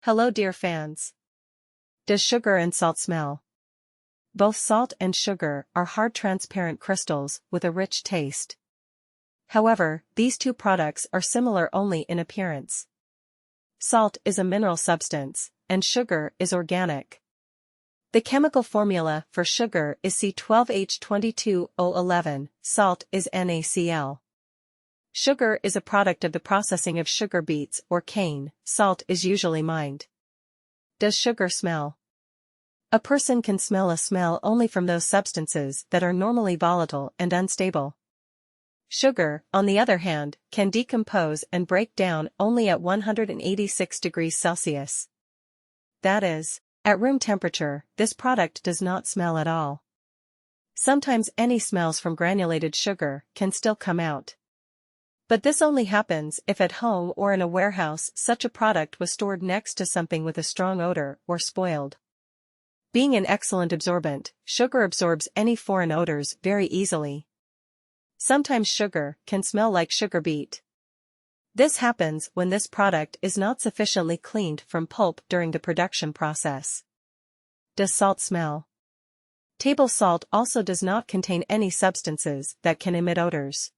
Hello dear fans. Does sugar and salt smell? Both salt and sugar are hard transparent crystals with a rich taste. However, these two products are similar only in appearance. Salt is a mineral substance, and sugar is organic. The chemical formula for sugar is C12H22O11, salt is NaCl. Sugar is a product of the processing of sugar beets or cane, salt is usually mined. Does sugar smell? A person can smell a smell only from those substances that are normally volatile and unstable. Sugar, on the other hand, can decompose and break down only at 186 degrees Celsius. That is, at room temperature, this product does not smell at all. Sometimes any smells from granulated sugar can still come out. But this only happens if at home or in a warehouse such a product was stored next to something with a strong odor or spoiled. Being an excellent absorbent, sugar absorbs any foreign odors very easily. Sometimes sugar can smell like sugar beet. This happens when this product is not sufficiently cleaned from pulp during the production process. Does salt smell? Table salt also does not contain any substances that can emit odors.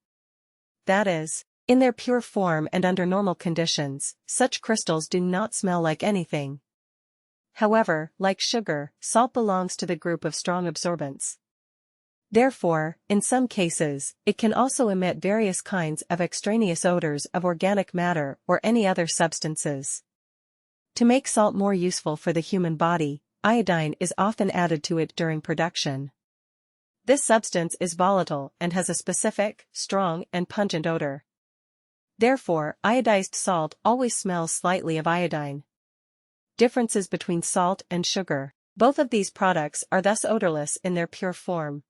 That is, in their pure form and under normal conditions, such crystals do not smell like anything. However, like sugar, salt belongs to the group of strong absorbents. Therefore, in some cases, it can also emit various kinds of extraneous odors of organic matter or any other substances. To make salt more useful for the human body, iodine is often added to it during production. This substance is volatile and has a specific, strong and pungent odor. Therefore, iodized salt always smells slightly of iodine. Differences between salt and sugar. Both of these products are thus odorless in their pure form.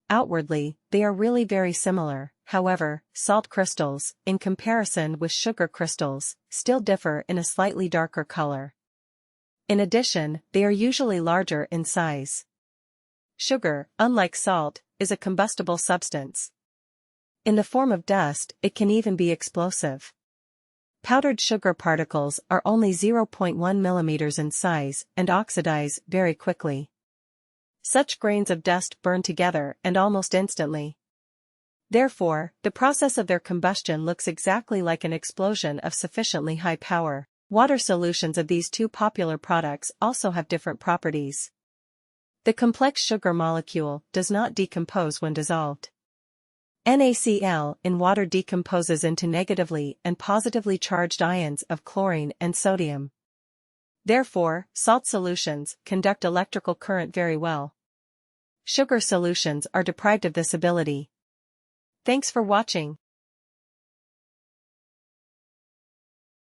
Outwardly, they are really very similar, however, salt crystals, in comparison with sugar crystals, still differ in a slightly darker color. In addition, they are usually larger in size. Sugar, unlike salt, is a combustible substance. In the form of dust, it can even be explosive. Powdered sugar particles are only 0.1 millimeters in size and oxidize very quickly. Such grains of dust burn together and almost instantly. Therefore, the process of their combustion looks exactly like an explosion of sufficiently high power. Water solutions of these two popular products also have different properties. The complex sugar molecule does not decompose when dissolved. NaCl in water decomposes into negatively and positively charged ions of chlorine and sodium. Therefore, salt solutions conduct electrical current very well. Sugar solutions are deprived of this ability. Thanks for watching.